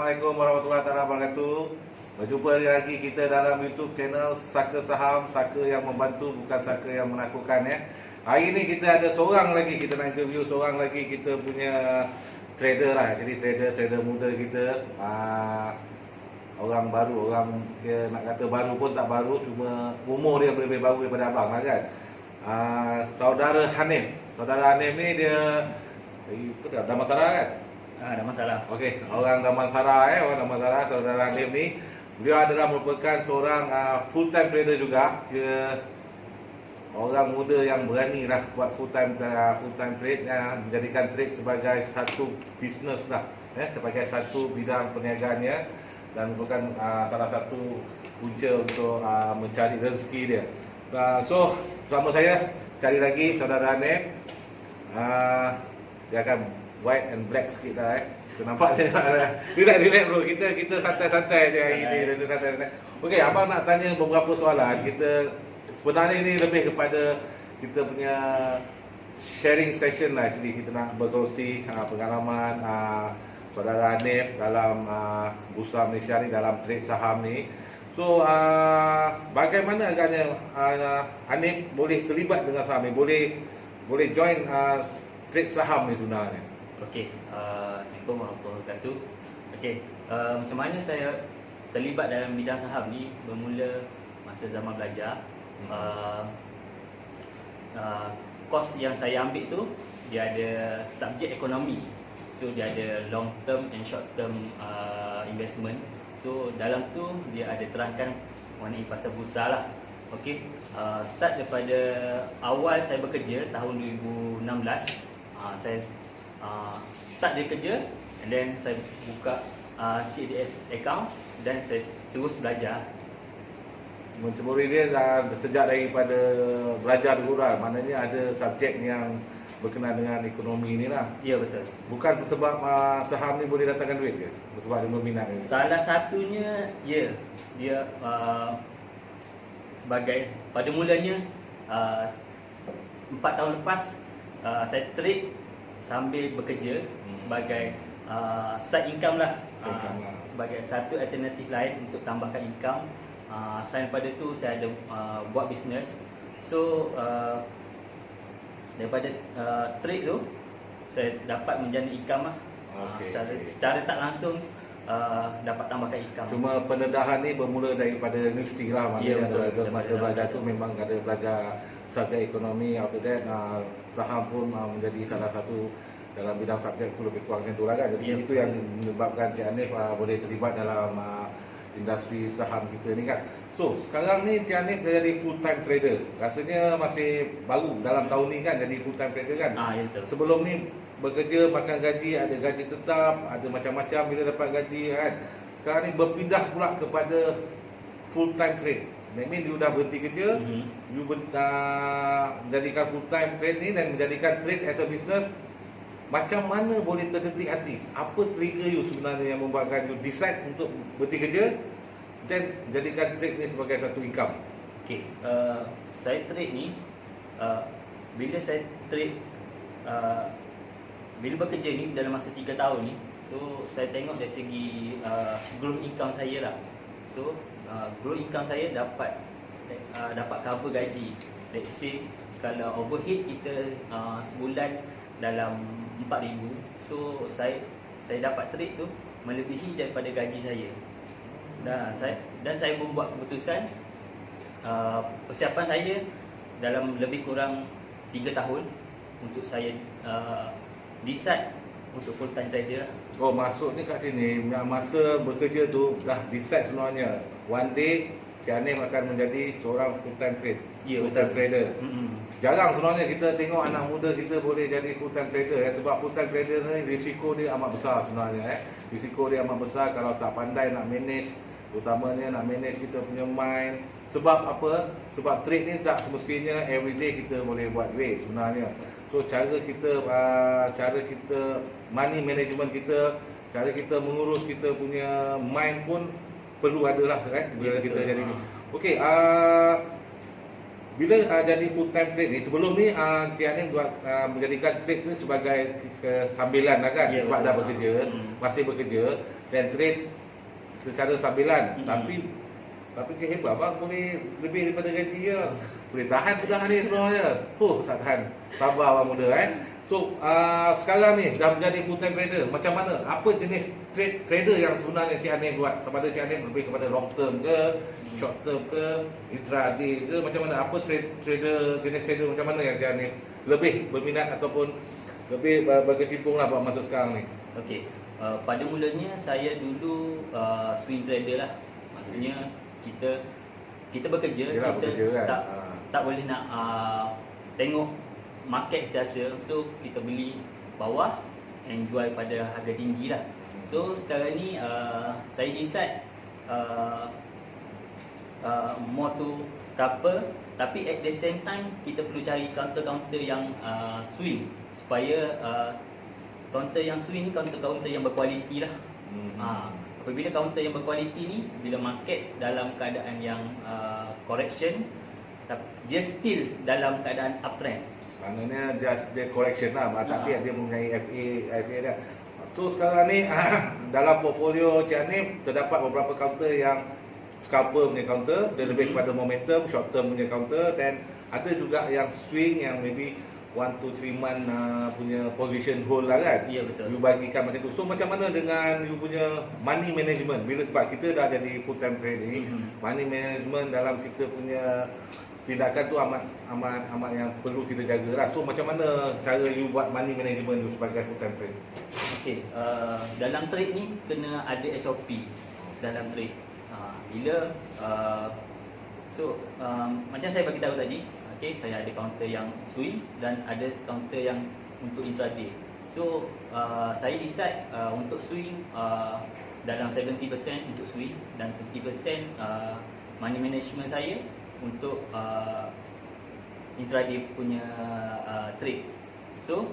Assalamualaikum warahmatullahi wabarakatuh. Berjumpa lagi kita dalam YouTube channel Saka Saham, Saka yang membantu bukan Saka yang menakutkan ya. Hari ni kita ada seorang lagi, kita nak interview seorang lagi kita punya trader lah. Jadi trader muda kita, orang baru, nak kata baru pun tak baru, cuma umur dia lebih baru daripada abang lah kan. Saudara Hanif. Saudara Hanif ni dia Damansara kan? Damansara. Okey, orang Damansara orang Damansara, saudara Hanif ni. Beliau adalah merupakan seorang full time trader juga. Dia orang muda yang berani lah buat full time trade, menjadikan trade sebagai satu bisnes lah, sebagai satu bidang perniagaannya, dan merupakan salah satu punca untuk mencari rezeki dia. So, bersama saya sekali lagi saudara Hanif. Dia akan white and black sikit lah Kita nampak dia relax bro. Kita santai-santai je hari ni. Santai-santai. Okey, abang nak tanya beberapa soalan. Kita sebenarnya ini lebih kepada kita punya sharing session lah. Jadi kita nak berkongsi pengalaman saudara Hanif dalam Bursa Malaysia ni, dalam trade saham ni. So bagaimana agaknya Hanif boleh terlibat dengan saham ni, boleh join trade saham ni sebenarnya? Okey, Assalamualaikum warahmatullahi wabarakatuh. Okey, macam mana saya terlibat dalam bidang saham ni bermula masa zaman belajar. Kos yang saya ambil tu dia ada subjek ekonomi. So dia ada long term and short term investment. So dalam tu dia ada terangkan mengenai pasal bursa lah. Okey, start daripada awal saya bekerja tahun 2016. Saya start dia kerja, and then saya buka CDS account dan saya terus belajar. Menceburi dia sejak daripada belajar dulu lah. Maknanya ada subjek yang berkenaan dengan ekonomi ni lah. Ya, betul. Bukan sebab saham ni boleh datangkan duit ke? Sebab dia berminat ni? Salah satunya, ya, dia sebagai pada mulanya 4 tahun lepas saya trade sambil bekerja sebagai side income lah, sebagai satu alternatif lain untuk tambahkan income. Selain pada tu saya ada buat bisnes. So daripada trade tu saya dapat menjana income lah. Secara tak langsung dapat tambahkan income. Cuma pendedahan ni bermula daripada universiti lah. Maknanya masa belajar tu memang ada belajar subjek ekonomi. After that saham pun menjadi salah satu dalam bidang subjek tu, lebih kurang macam tu lah kan. Jadi itu yang menyebabkan Cik Hanif boleh terlibat dalam industri saham kita ni kan. So sekarang ni Cik Hanif dah jadi full time trader. Rasanya masih baru dalam tahun ni kan jadi full time trader kan. Ya, betul. Sebelum ni bekerja makan gaji, ada gaji tetap, ada macam-macam bila dapat gaji kan. Sekarang ni berpindah pula kepada full time trade. That means you dah berhenti kerja, you jadikan full time trade ni dan menjadikan trade as a business. Macam mana boleh terdetik hati? Apa trigger you sebenarnya yang membuatkan you decide untuk berhenti kerja dan jadikan trade ni sebagai satu income? Okey, saya trade ni bila saya trade bila bekerja ni dalam masa 3 tahun ni, so saya tengok dari segi growth income saya lah. So growth income saya dapat cover gaji. Let's say kalau overhead kita sebulan dalam 4,000, so saya dapat trade tu melebihi daripada gaji saya. Dan saya membuat keputusan, persiapan saya dalam lebih kurang 3 tahun untuk saya decide untuk full time trader lah. Oh, maksudnya kat sini masa bekerja tu dah decide sebenarnya one day Cik Hanif akan menjadi seorang full time trade. Ya, full time trader. Jarang sebenarnya kita tengok anak muda kita boleh jadi full time trader sebab full time trader ni risiko dia amat besar sebenarnya Risiko dia amat besar kalau tak pandai nak manage, utamanya nak manage kita punya mind. Sebab apa? Sebab trade ni tak semestinya everyday kita boleh buat duit sebenarnya. So cara kita money management kita, cara kita mengurus kita punya mind pun perlu ada lah kan bila kita jadi ni. Okey, bila jadi full time trade ni, sebelum ni Cik Hanif buat menjadikan trade ni sebagai sambilan lah kan, sebab dah bekerja, masih bekerja. dan trade secara sambilan. Tapi hebat abang, boleh lebih daripada gaji dia. Boleh tahan budak ni sebenarnya. Tak tahan. Sabar abang muda So sekarang ni dah menjadi full time trader. Macam mana? Apa jenis trader yang sebenarnya Cik Hanif buat? Sama ada Cik Hanif lebih kepada long term ke, short term ke, intraday ke, macam mana? Apa jenis trader macam mana yang Cik Hanif lebih berminat ataupun lebih berkecimpung lah masa sekarang ni? Okey, pada mulanya saya dulu swing trader lah. Maksudnya kita bekerja, Yelah, kita bekerja kan? tak boleh nak tengok market sentiasa. So kita beli bawah and jual pada harga tinggi lah. So sekarang ni saya decide more to couple, tapi at the same time kita perlu cari counter-counter yang swing, supaya counter yang swing ni counter-counter yang berkualiti lah. Apabila counter yang berkualiti ni, bila market dalam keadaan yang correction, dia still dalam keadaan uptrend. Maknanya dia correction lah, tapi dia mempunyai FA dia. So sekarang ni dalam portfolio Cik Hanif terdapat beberapa counter yang scalper punya counter, dia lebih kepada momentum, short term punya counter, dan ada juga yang swing yang maybe 1 to 3 month punya position hold lah kan. Ya, betul. You bagikan macam tu. So macam mana dengan you punya money management? Bila sebab kita dah jadi full time trader, money management dalam kita punya tindakan tu amat yang perlu kita jaga lah. So macam mana cara you buat money management you sebagai full time trader? Okey, dalam trade ni kena ada SOP dalam trade. Bila macam saya bagi tahu tadi, okey, saya ada counter yang swing dan ada counter yang untuk intraday. So saya decide untuk swing dalam 70% untuk swing dan 30% money management saya untuk intraday punya trade. So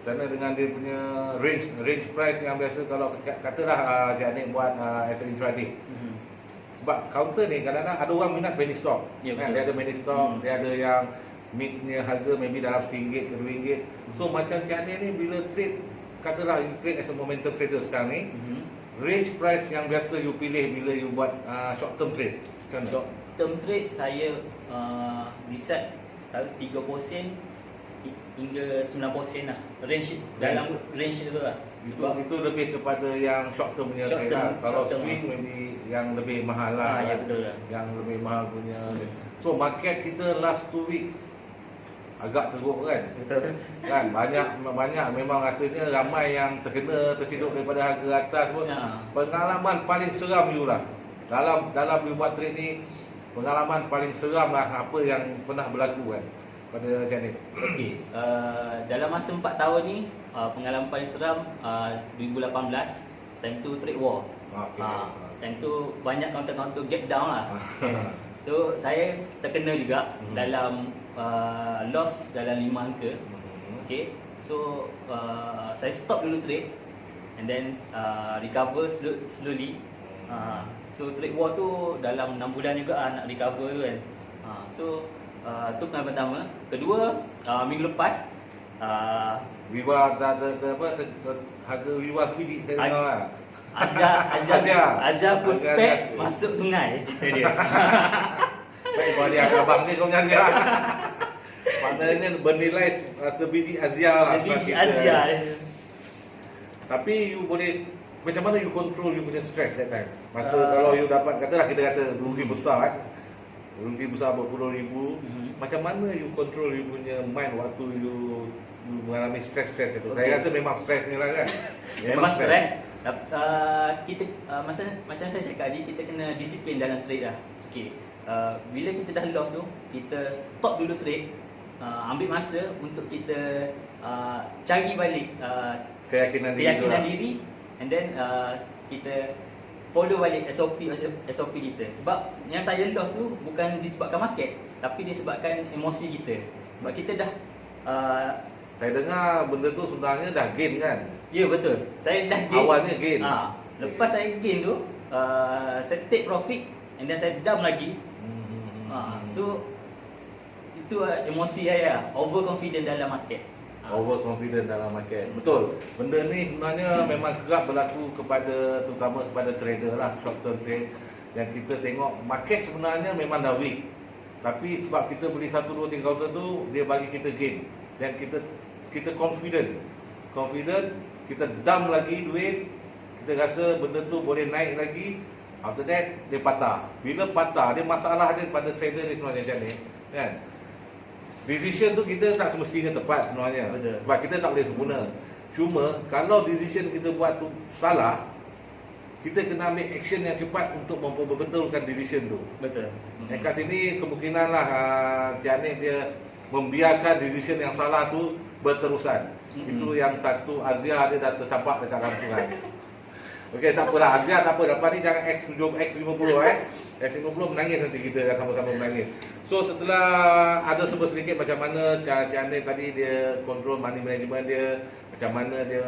Kerana dengan dia punya range price yang biasa, kalau katalah Cik Hanif buat as a intraday. Sebab counter ni kadang-kadang ada orang minat penny stock. Ya, Kan? betul. Dia ada penny stock, dia ada yang mid-nya harga maybe dalam RM1 ke RM2. So macam Cik Hanif ni bila trade, katalah you trade as a momentum trader sekarang ni, range price yang biasa you pilih bila you buat short term trade? Macam mana? short term trade saya decide 3% hingga 9% lah, range dalam range itu lah. Itu lebih kepada yang short term punya Short trade term, lah. Kalau short term swing maybe yang lebih mahal lah. Ya, betul lah. Yang lebih mahal punya. So market kita last 2 week agak teruk kan? Betul. Kan banyak memang rasanya ramai yang terciduk daripada harga atas pun. Pengalaman paling seram you lah. Dalam you buat trade ni, pengalaman paling seram lah apa yang pernah berlaku kan pada Cik Hanif? Okey, dalam masa 4 tahun ni pengalaman paling seram 2018, time tu trade war. Time tu banyak counter-counter gap down lah. So saya terkena juga dalam loss dalam 5 angka. Okay, so saya stop dulu trade and then recover slowly. So trade war tu dalam 6 bulan juga nak recover tu kan. So tu pengalaman pertama. Kedua, minggu lepas Viva harga Viva sebiji saya dengar lah. Azhar Puspek masuk sungai cerita dia. Baik, kalau dia abang ni kau nyanyi lah. Maknanya bernilai sebiji Azhar lah. Biji Azhar. Tapi you boleh, macam mana you control you punya stress that time? Masa kalau you dapat, katalah kita kata rugi besar kan, rugi besar berpuluh ribu, macam mana you control you punya mind waktu you mengalami stress itu? Okay. Saya rasa memang stress ni lah kan. Memang stress. Kita macam saya cakap tadi, kita kena disiplin dalam trade lah. Okey. Bila kita dah loss tu, kita stop dulu trade, ambil masa untuk kita cari balik keyakinan diri, and then kita follow balik SOP kita. Sebab yang saya loss tu bukan disebabkan market, tapi disebabkan emosi kita. Sebab kita dah saya dengar benda tu sebenarnya dah gain kan? Ya, betul. Saya dah gain. Awalnya gain. Lepas saya gain tu, saya take profit and then saya dump lagi. So itu emosi saya, overconfident dalam market. overconfident dalam market. Betul. Benda ni sebenarnya memang kerap berlaku terutama kepada trader lah, short term trade. Dan kita tengok market sebenarnya memang dah weak. Tapi sebab kita beli 1, 2, 3 counter tu, dia bagi kita gain. Dan kita confident, kita dump lagi duit, kita rasa benda tu boleh naik lagi. After that, dia patah. Bila patah, dia masalah dia pada trader ni sebenarnya macam ni, kan? Decision tu kita tak semestinya tepat sebenarnya. Betul. Sebab kita tak boleh sempurna. Cuma kalau decision kita buat tu salah, kita kena ambil action yang cepat untuk memperbetulkan decision tu. Betul. Yang kat sini kemungkinan lah Cik Hanif dia membiarkan decision yang salah tu berterusan. Itu yang satu Azia dia dah tercampak dekat dalam sungai. Okey, tak apalah Azia, tak apa. Lepas ni jangan X50 X50 menangis nanti kita dah sama-sama menangis. So setelah ada sebut sedikit macam mana cara Cik Hanif tadi dia control money management dia, macam mana dia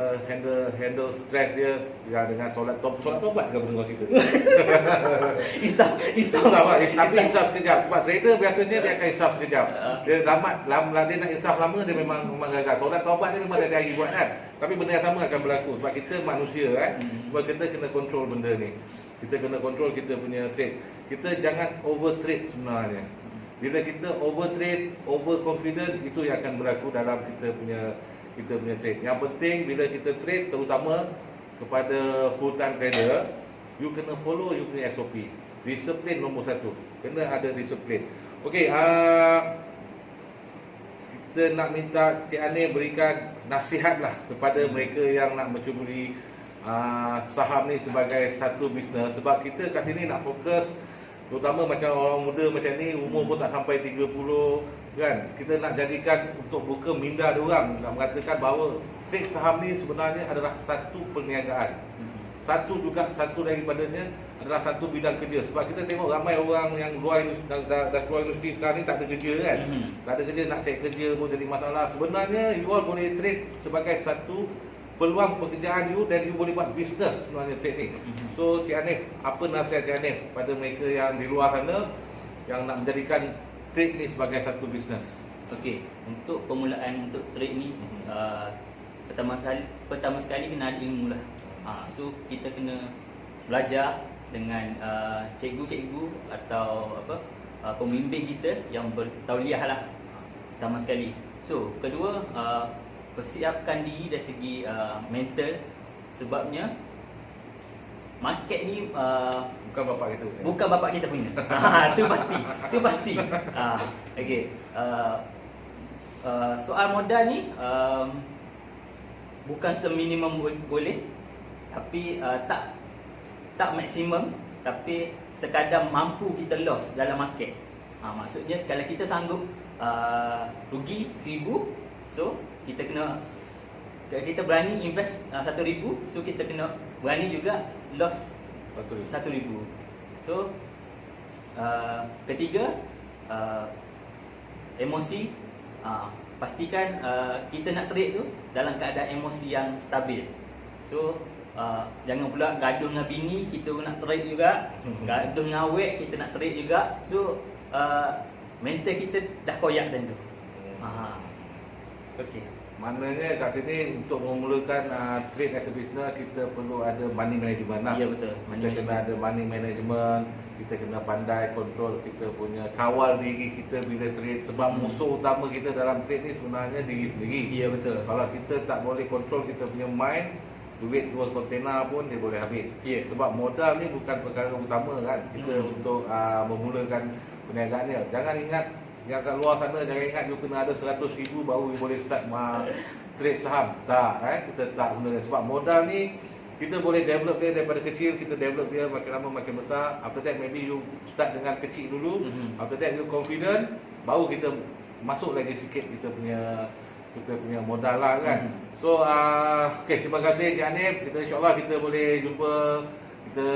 handle stress dia ya, dengan solat taubat ke pendengar kita. Isap. Tapi insaf sekejap. Sebab trader biasanya dia akan insaf sekejap. Dia dia nak insaf lama dia memang gagal. Solat taubat dia memang dia hari buat kan. Tapi benda yang sama akan berlaku sebab kita manusia sebab kita kena control benda ni. Kita kena control kita punya trade. Kita jangan over trade sebenarnya. Bila kita over trade, over confident, itu yang akan berlaku dalam kita punya trade. Yang penting bila kita trade, terutama kepada full time trader, you kena follow you punya SOP. Disiplin nombor 1. Kena ada disiplin. Okey, kita nak minta Cik Hanif berikan nasihat lah kepada mereka yang nak mencuburi saham ni sebagai satu bisnes. Sebab kita kat sini nak fokus terutama macam orang muda macam ni, umur pun tak sampai 30 kan. Kita nak jadikan untuk buka minda diorang, nak mengatakan bahawa trade saham ni sebenarnya adalah satu perniagaan. Satu daripadanya adalah satu bidang kerja. Sebab kita tengok ramai orang yang dah keluar universiti sekarang ni tak ada kerja kan. Tak ada kerja, nak cari kerja pun jadi masalah. Sebenarnya you all boleh trade sebagai satu peluang pekerjaan you dan you boleh buat bisnes sebenarnya trade ni. So Cik Hanif, apa nasihat Cik Hanif pada mereka yang di luar sana yang nak menjadikan trade ni sebagai satu bisnes? Okey, untuk permulaan untuk trade ni pertama sekali kena ada ilmu lah. So kita kena belajar dengan cikgu-cikgu atau pembimbing kita yang bertauliah lah pertama sekali. So kedua, persiapkan diri dari segi mental, sebabnya market ni bukan bapak kita punya. Tu pasti. Okey. Soal modal ni bukan seminimum boleh, tapi tak maksimum, tapi sekadar mampu kita loss dalam market. Maksudnya kalau kita sanggup rugi 1000, so kalau kita berani invest 1,000, so kita kena berani juga loss 1,000. So ketiga, emosi. Pastikan kita nak trade tu dalam keadaan emosi yang stabil. So jangan pula gaduh dengan bini kita nak trade juga, gaduh dengan awek kita nak trade juga. So mental kita dah koyak dah tu. Okey. Maknanya kat sini untuk memulakan trade as a business, kita perlu ada money management lah. Ya, betul. Kita kena ada money management, kita kena pandai kontrol kita punya, kawal diri kita bila trade. Sebab musuh utama kita dalam trade ni sebenarnya diri sendiri. Ya, betul. Kalau kita tak boleh kontrol kita punya mind, duit 2 kontena pun dia boleh habis. Ya. Sebab modal ni bukan perkara utama kan kita untuk memulakan perniagaan ni. Jangan ingat yang kat luar sana, jangan ingat you kena ada 100,000 baru you boleh start trade saham. Tak, kita tak guna. Sebab modal ni kita boleh develop dia daripada kecil, kita develop dia makin lama makin besar. After that maybe you start dengan kecil dulu. After that you confident, baru kita masuk lagi sikit kita punya modal lah kan. So okay, terima kasih Cik Hanif. Kita insyaAllah kita boleh jumpa, kita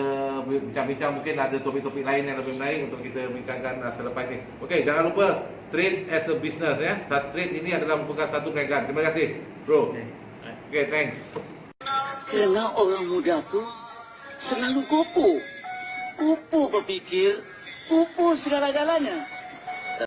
bincang-bincang, mungkin ada topik-topik lain yang lebih menarik untuk kita bincangkan selepas ini. Okey, jangan lupa trade as a business ya. Trade ini adalah merupakan satu perniagaan. Terima kasih, bro. Okay, thanks. Kerana orang muda tu selalu kupu berpikir, kupu segala-galanya.